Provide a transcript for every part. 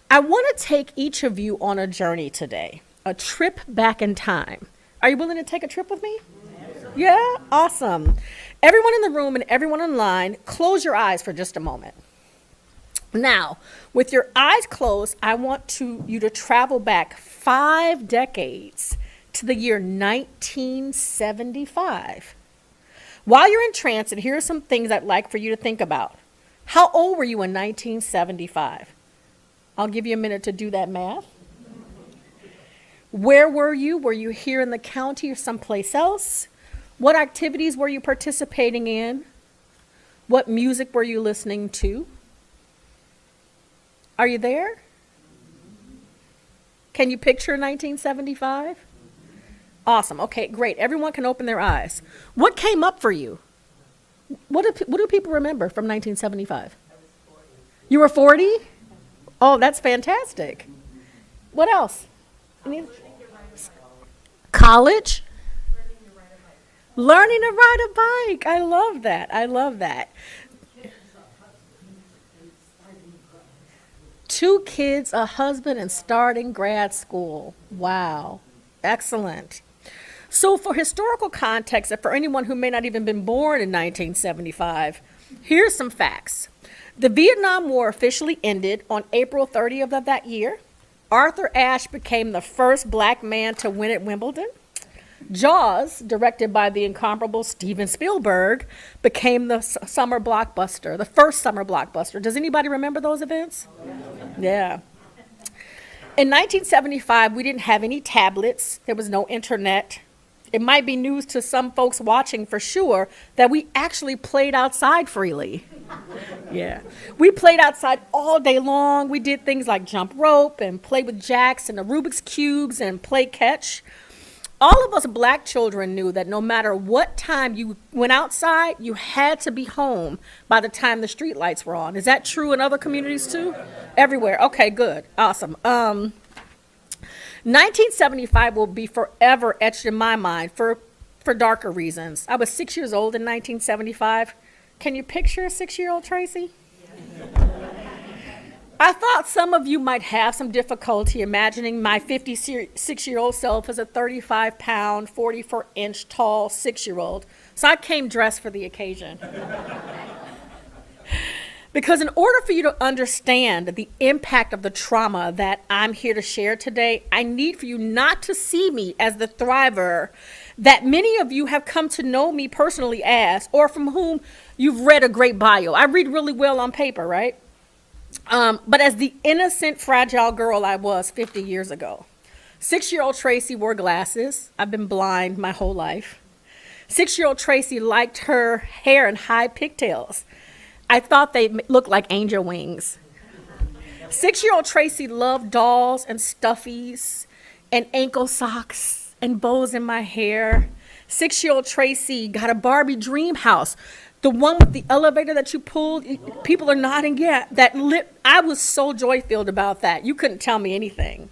I want to take each of you on a journey today, a trip back in time. Are you willing to take a trip with me? Yeah, awesome. Everyone in the room and everyone online, close your eyes for just a moment. Now, with your eyes closed, I want you to travel back 5 decades to the year 1975. While you're in trance, and here are some things I'd like for you to think about. How old were you in 1975? I'll give you a minute to do that math. Where were you? Were you here in the county or someplace else? What activities were you participating in? What music were you listening to? Are you there? Can you picture 1975? Awesome. Okay, great. Everyone can open their eyes. What came up for you? What do people remember from 1975? You were 40? Oh, that's fantastic. What else? College? Learning to ride a bike. I love that. I love that. 2 kids, a husband, and starting grad school. Wow. Excellent. So for historical context, and for anyone who may not even been born in 1975, here's some facts. The Vietnam War officially ended on April 30th of that year. Arthur Ashe became the first black man to win at Wimbledon. Jaws, directed by the incomparable Steven Spielberg, became the summer blockbuster, the first summer blockbuster. Does anybody remember those events? Yeah. In 1975, we didn't have any tablets. There was no internet. It might be news to some folks watching for sure that we actually played outside freely. Yeah. We played outside all day long. We did things like jump rope and play with jacks and the Rubik's Cubes and play catch. All of us black children knew that no matter what time you went outside, you had to be home by the time the street lights were on. Is that true in other communities too? Everywhere. Okay, good. Awesome. 1975 will be forever etched in my mind for darker reasons. I was 6 years old in 1975. Can you picture a 6-year-old Tracy? I thought some of you might have some difficulty imagining my 56-year-old self as a 35-pound, 44-inch tall 6-year-old. So I came dressed for the occasion. Because in order for you to understand the impact of the trauma that I'm here to share today, I need for you not to see me as the thriver that many of you have come to know me personally as, or from whom you've read a great bio. I read really well on paper, right? But as the innocent, fragile girl I was 50 years ago. 6-year-old Tracy wore glasses. I've been blind my whole life. 6-year-old Tracy liked her hair in high pigtails. I thought they looked like angel wings. 6-year-old Tracy loved dolls and stuffies and ankle socks and bows in my hair. 6-year-old Tracy got a Barbie dream house. The one with the elevator that you pulled, people are nodding, yeah, I was so joy-filled about that. You couldn't tell me anything.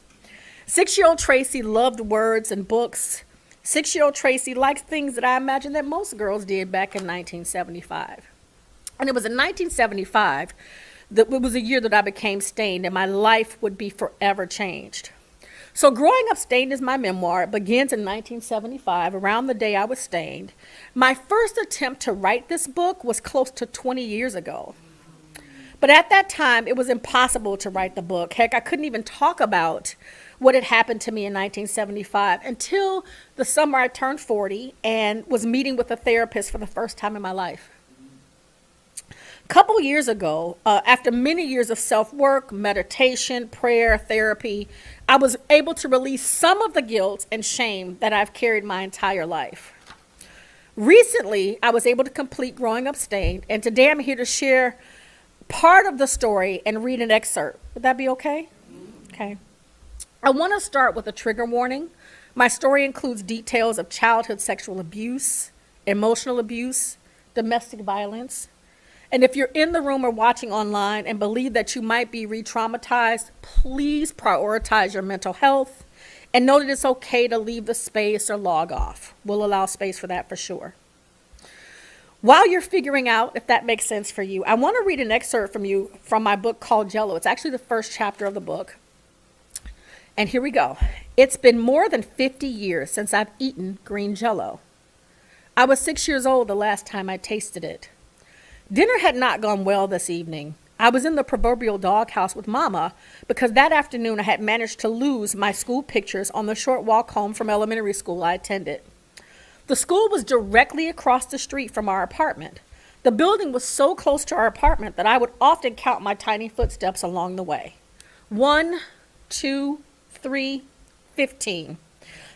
6-year-old Tracy loved words and books. 6-year-old Tracy liked things that I imagine that most girls did back in 1975. And it was in 1975 that it was a year that I became stained and my life would be forever changed. So Growing Up Stained is my memoir. It begins in 1975, around the day I was stained. My first attempt to write this book was close to 20 years ago. But at that time, it was impossible to write the book. Heck, I couldn't even talk about what had happened to me in 1975 until the summer I turned 40 and was meeting with a therapist for the first time in my life. A couple years ago, after many years of self-work, meditation, prayer, therapy, I was able to release some of the guilt and shame that I've carried my entire life. Recently, I was able to complete Growing Up Stained, and today I'm here to share part of the story and read an excerpt. Would that be okay? Okay. I want to start with a trigger warning. My story includes details of childhood sexual abuse, emotional abuse, domestic violence. And if you're in the room or watching online and believe that you might be re-traumatized, please prioritize your mental health and know that it's okay to leave the space or log off. We'll allow space for that for sure. While you're figuring out if that makes sense for you, I want to read an excerpt from my book called Jello. It's actually the first chapter of the book. And here we go. It's been more than 50 years since I've eaten green Jello. I was 6 years old the last time I tasted it. Dinner had not gone well this evening. I was in the proverbial doghouse with Mama because that afternoon I had managed to lose my school pictures on the short walk home from elementary school I attended. The school was directly across the street from our apartment. The building was so close to our apartment that I would often count my tiny footsteps along the way. 1, 2, 3, 15.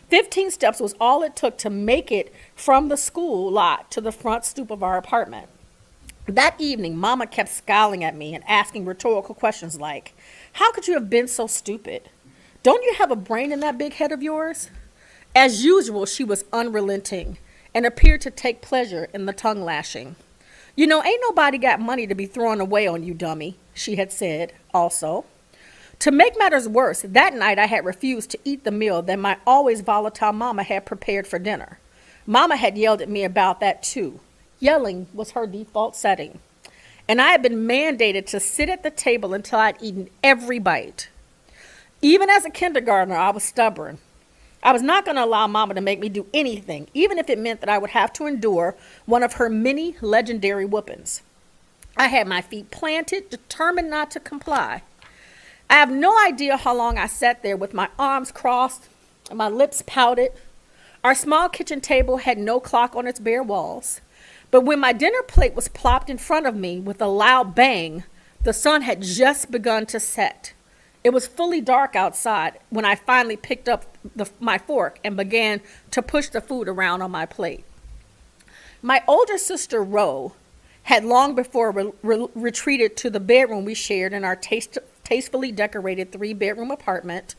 15 steps was all it took to make it from the school lot to the front stoop of our apartment. That evening, Mama kept scowling at me and asking rhetorical questions like, "How could you have been so stupid? Don't you have a brain in that big head of yours?" As usual, she was unrelenting and appeared to take pleasure in the tongue lashing. "You know, ain't nobody got money to be throwing away on you, dummy," she had said also. To make matters worse, that night I had refused to eat the meal that my always volatile Mama had prepared for dinner. Mama had yelled at me about that too. Yelling was her default setting. And I had been mandated to sit at the table until I'd eaten every bite. Even as a kindergartner, I was stubborn. I was not going to allow Mama to make me do anything, even if it meant that I would have to endure one of her many legendary whoopings. I had my feet planted, determined not to comply. I have no idea how long I sat there with my arms crossed and my lips pouted. Our small kitchen table had no clock on its bare walls. But when my dinner plate was plopped in front of me with a loud bang, the sun had just begun to set. It was fully dark outside when I finally picked up my fork and began to push the food around on my plate. My older sister, Ro, had long before retreated to the bedroom we shared in our tastefully decorated 3-bedroom apartment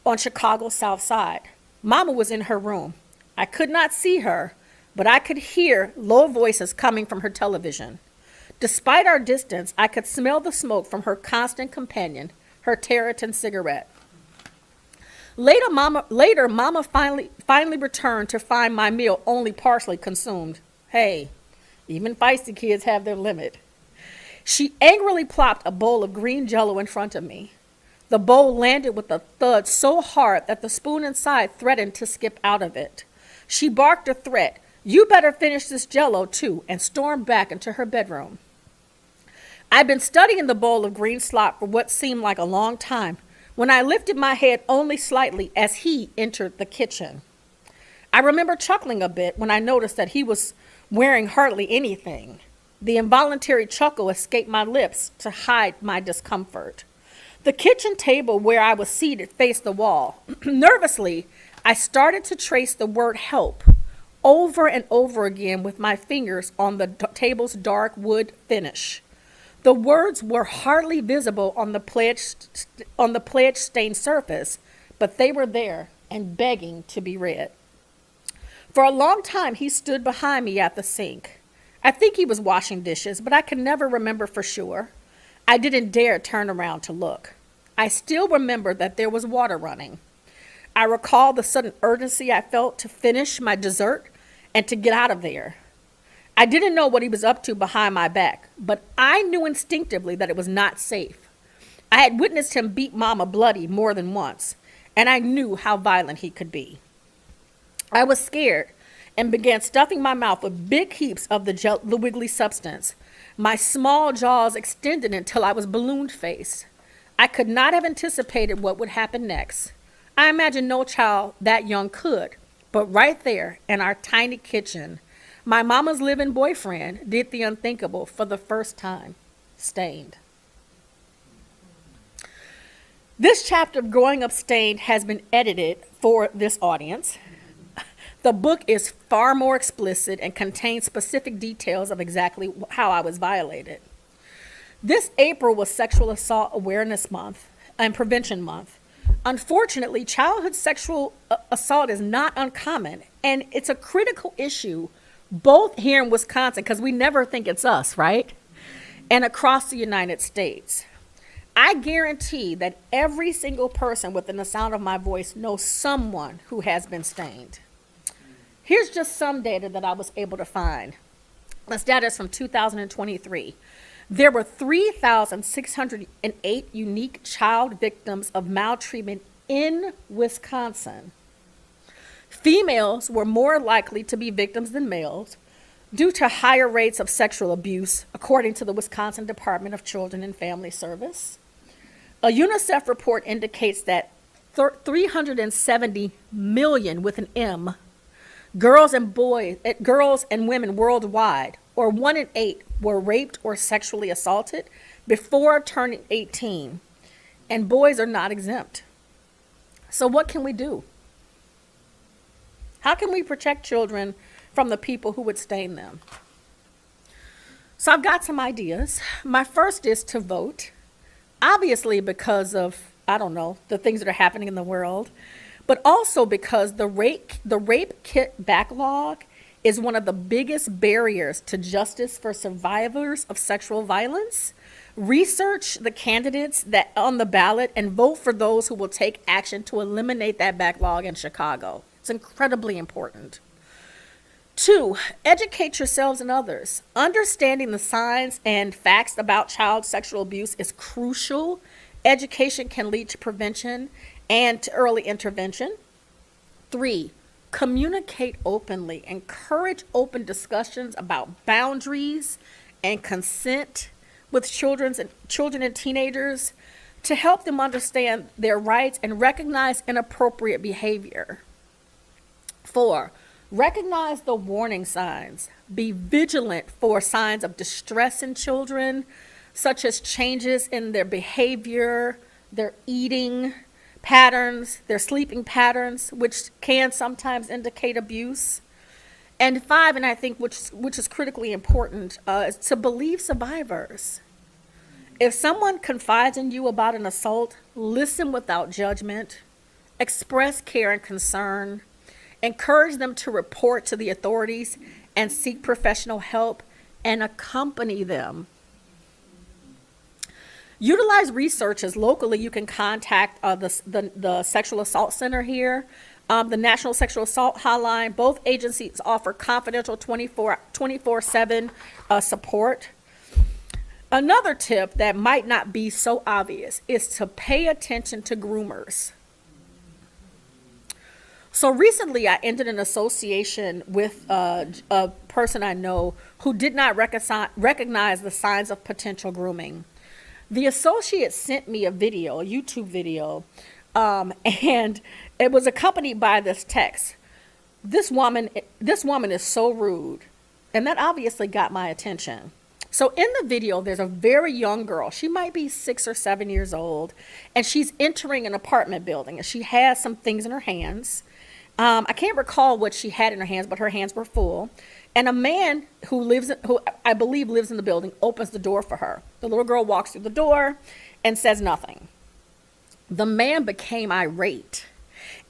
on Chicago's South Side. Mama was in her room. I could not see her, but I could hear low voices coming from her television. Despite our distance, I could smell the smoke from her constant companion, her Tareyton cigarette. Later, Mama finally returned to find my meal only partially consumed. Hey, even feisty kids have their limit. She angrily plopped a bowl of green Jello in front of me. The bowl landed with a thud so hard that the spoon inside threatened to skip out of it. She barked a threat, "You better finish this Jello too," and stormed back into her bedroom. I'd been studying the bowl of green slop for what seemed like a long time when I lifted my head only slightly as he entered the kitchen. I remember chuckling a bit when I noticed that he was wearing hardly anything. The involuntary chuckle escaped my lips to hide my discomfort. The kitchen table where I was seated faced the wall. Nervously, I started to trace the word help over and over again with my fingers on the table's dark wood finish. The words were hardly visible on the pledge-stained surface, but they were there and begging to be read. For a long time, he stood behind me at the sink. I think he was washing dishes, but I can never remember for sure. I didn't dare turn around to look. I still remember that there was water running. I recall the sudden urgency I felt to finish my dessert and to get out of there. I didn't know what he was up to behind my back, but I knew instinctively that it was not safe. I had witnessed him beat Mama bloody more than once, and I knew how violent he could be. I was scared and began stuffing my mouth with big heaps of the wiggly substance. My small jaws extended until I was balloon-faced. I could not have anticipated what would happen next. I imagine no child that young could, but right there in our tiny kitchen, my mama's living boyfriend did the unthinkable for the first time, stained. This chapter of Growing Up Stained has been edited for this audience. The book is far more explicit and contains specific details of exactly how I was violated. This April was Sexual Assault Awareness Month and Prevention Month. Unfortunately, childhood sexual assault is not uncommon, and it's a critical issue both here in Wisconsin, because we never think it's us, right? And across the United States. I guarantee that every single person within the sound of my voice knows someone who has been stained. Here's just some data that I was able to find. This data is from 2023. There were 3,608 unique child victims of maltreatment in Wisconsin. Females were more likely to be victims than males due to higher rates of sexual abuse, according to the Wisconsin Department of Children and Family Service. A UNICEF report indicates that 370 million, with an M, girls and women worldwide, or 1 in 8, were raped or sexually assaulted before turning 18, and boys are not exempt. So what can we do? How can we protect children from the people who would stain them? So I've got some ideas. My first is to vote, obviously because of, I don't know, the things that are happening in the world, but also because the rape kit backlog is one of the biggest barriers to justice for survivors of sexual violence. Research the candidates that on the ballot and vote for those who will take action to eliminate that backlog in Chicago. It's incredibly important. 2, educate yourselves and others. Understanding the signs and facts about child sexual abuse is crucial. Education can lead to prevention and to early intervention. 3, communicate openly. Encourage open discussions about boundaries and consent with children and teenagers to help them understand their rights and recognize inappropriate behavior. 4, recognize the warning signs. Be vigilant for signs of distress in children, such as changes in their behavior, their eating patterns, their sleeping patterns, which can sometimes indicate abuse. And 5, and I think which is critically important, is to believe survivors. If someone confides in you about an assault, listen without judgment, express care and concern, encourage them to report to the authorities and seek professional help, and accompany them. Utilize resources locally. You can contact the Sexual Assault Center here, the National Sexual Assault Hotline. Both agencies offer confidential 24/7 support. Another tip that might not be so obvious is to pay attention to groomers. So recently I ended an association with a person I know who did not recognize the signs of potential grooming. The associate sent me a video, a YouTube video, and it was accompanied by this text. This woman is so rude. And that obviously got my attention. So in the video, there's a very young girl. She might be 6 or 7 years old, and she's entering an apartment building, and she has some things in her hands. I can't recall what she had in her hands, but her hands were full. And a man who I believe lives in the building opens the door for her. The little girl walks through the door and says nothing. The man became irate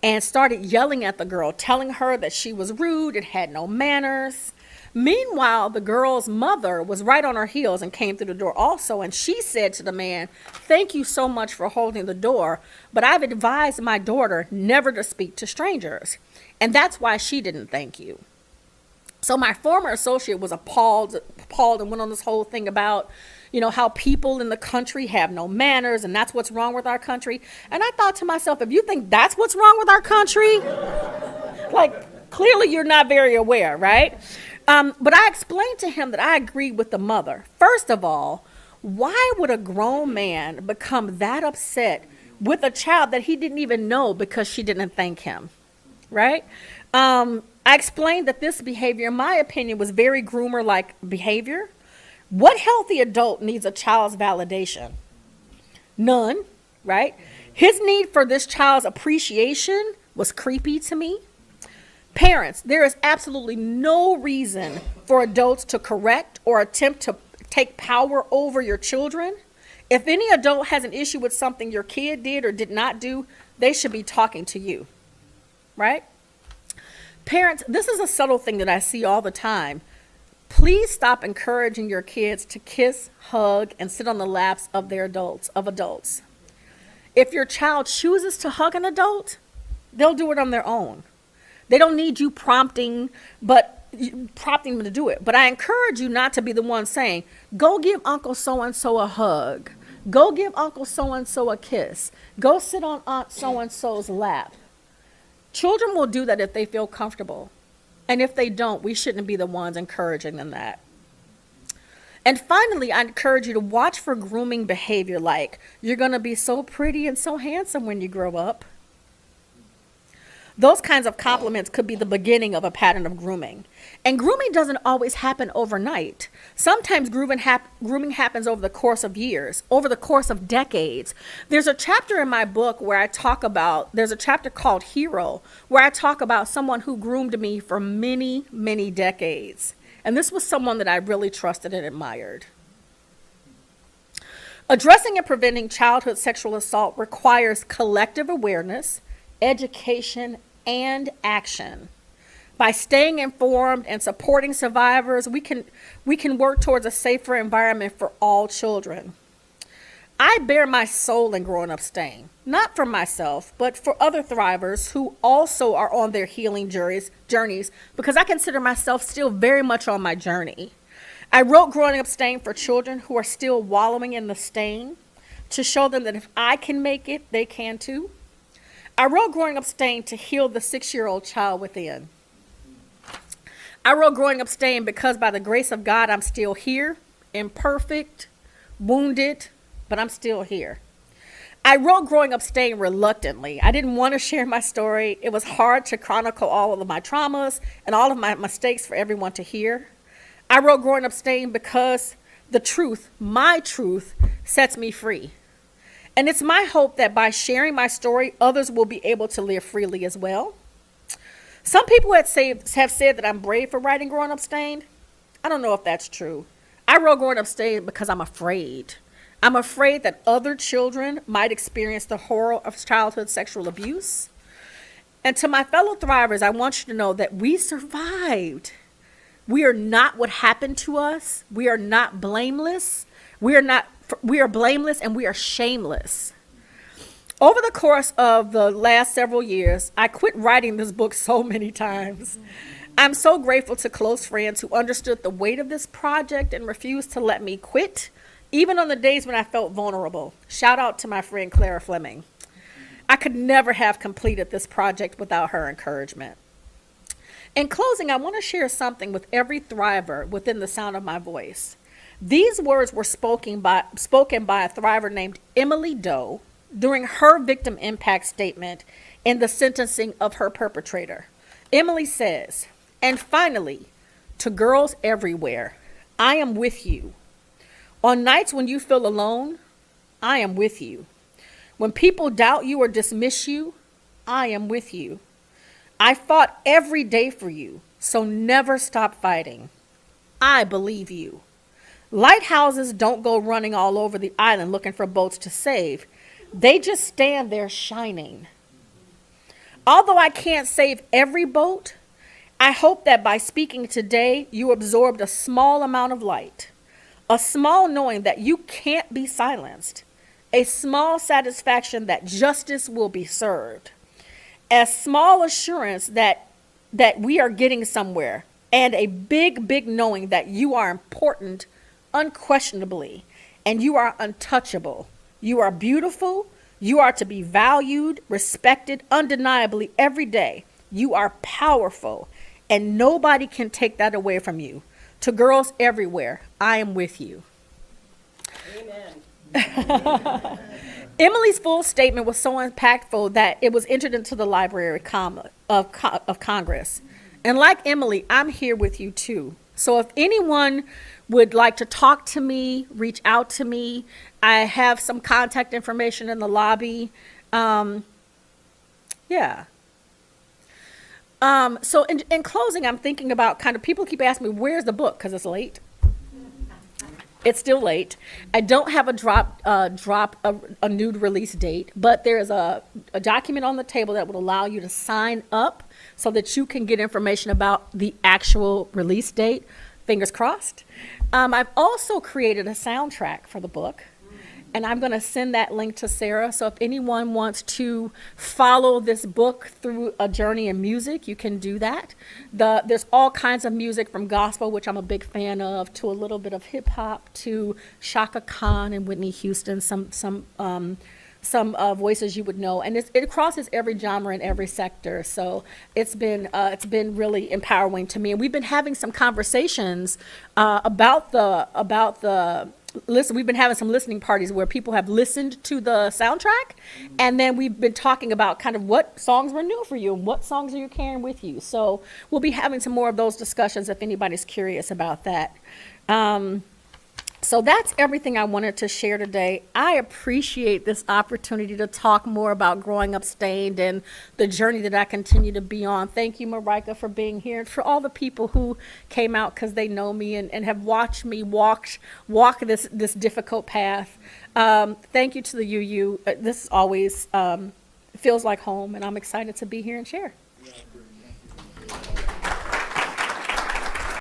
and started yelling at the girl, telling her that she was rude and had no manners. Meanwhile, the girl's mother was right on her heels and came through the door also, and she said to the man, "Thank you so much for holding the door, but I've advised my daughter never to speak to strangers, and that's why she didn't thank you." So my former associate was appalled and went on this whole thing about, how people in the country have no manners, and that's what's wrong with our country. And I thought to myself, if you think that's what's wrong with our country, clearly you're not very aware, right? But I explained to him that I agree with the mother. First of all, why would a grown man become that upset with a child that he didn't even know because she didn't thank him, right? I explained that this behavior, in my opinion, was very groomer-like behavior. What healthy adult needs a child's validation? None, right? His need for this child's appreciation was creepy to me. Parents, there is absolutely no reason for adults to correct or attempt to take power over your children. If any adult has an issue with something your kid did or did not do, they should be talking to you, right? Parents, this is a subtle thing that I see all the time. Please stop encouraging your kids to kiss, hug, and sit on the laps of adults. If your child chooses to hug an adult, they'll do it on their own. They don't need you prompting, but prompting them to do it. But I encourage you not to be the one saying, go give Uncle so-and-so a hug. Go give Uncle so-and-so a kiss. Go sit on Aunt so-and-so's lap. Children will do that if they feel comfortable. And if they don't, we shouldn't be the ones encouraging them that. And finally, I encourage you to watch for grooming behavior like, you're going to be so pretty and so handsome when you grow up. Those kinds of compliments could be the beginning of a pattern of grooming. And grooming doesn't always happen overnight. Sometimes grooming happens over the course of years, over the course of decades. There's a chapter in my book where there's a chapter called Hero, where I talk about someone who groomed me for many, many decades. And this was someone that I really trusted and admired. Addressing and preventing childhood sexual assault requires collective awareness, education, and action. By staying informed and supporting survivors, we can work towards a safer environment for all children. I bear my soul in growing up staying, not for myself, but for other thrivers who also are on their healing journeys, because I consider myself still very much on my journey. I wrote Growing Up Staying for children who are still wallowing in the stain, to show them that if I can make it, they can too. I wrote Growing Up Staying to heal the 6-year-old child within. I wrote Growing Up Staying because by the grace of God, I'm still here, imperfect, wounded, but I'm still here. I wrote Growing Up Staying reluctantly. I didn't want to share my story. It was hard to chronicle all of my traumas and all of my mistakes for everyone to hear. I wrote Growing Up Staying because the truth, my truth, sets me free. And it's my hope that by sharing my story, others will be able to live freely as well. Some people have said that I'm brave for writing Growing Up Stained. I don't know if that's true. I wrote Growing Up Stained because I'm afraid. I'm afraid that other children might experience the horror of childhood sexual abuse. And to my fellow thrivers, I want you to know that we survived. We are not what happened to us. We are not blameless. We are blameless and we are shameless. Over the course of the last several years, I quit writing this book so many times. I'm so grateful to close friends who understood the weight of this project and refused to let me quit, even on the days when I felt vulnerable. Shout out to my friend Clara Fleming. I could never have completed this project without her encouragement. In closing, I want to share something with every thriver within the sound of my voice. These words were spoken by a thriver named Emily Doe during her victim impact statement in the sentencing of her perpetrator. Emily says, "And finally, to girls everywhere, I am with you. On nights when you feel alone, I am with you. When people doubt you or dismiss you, I am with you. I fought every day for you, so never stop fighting. I believe you. Lighthouses don't go running all over the island looking for boats to save. They just stand there shining. Although I can't save every boat, I hope that by speaking today, you absorbed a small amount of light, a small knowing that you can't be silenced, a small satisfaction that justice will be served, a small assurance that we are getting somewhere, and a big, big knowing that you are important unquestionably, and you are untouchable. You are beautiful. You are to be valued, respected undeniably every day. You are powerful, and nobody can take that away from you. To girls everywhere, I am with you." Amen. Emily's full statement was so impactful that it was entered into the Library of Congress. And like Emily, I'm here with you too. So if anyone would like to talk to me, reach out to me, I have some contact information in the lobby. So in closing, I'm thinking about kind of, people keep asking me, where's the book? Because it's late. It's still late. I don't have a new release date, but there's a document on the table that will allow you to sign up so that you can get information about the actual release date. Fingers crossed. I've also created a soundtrack for the book, And I'm going to send that link to Sarah. So if anyone wants to follow this book through a journey in music, you can do that. There's all kinds of music from gospel, which I'm a big fan of, to a little bit of hip hop, to Shaka Khan and Whitney Houston, some voices you would know, and it crosses every genre and every sector. So it's been really empowering to me, and we've been having some conversations about the listen. We've been having some listening parties where people have listened to the soundtrack, and then we've been talking about kind of what songs were new for you and what songs are you carrying with you. So we'll be having some more of those discussions if anybody's curious about that. So that's everything I wanted to share today. I appreciate this opportunity to talk more about Growing Up Stained and the journey that I continue to be on. Thank you, Marika, for being here, and for all the people who came out because they know me and have watched me walk this difficult path. Thank you to the UU. This always feels like home, and I'm excited to be here and share.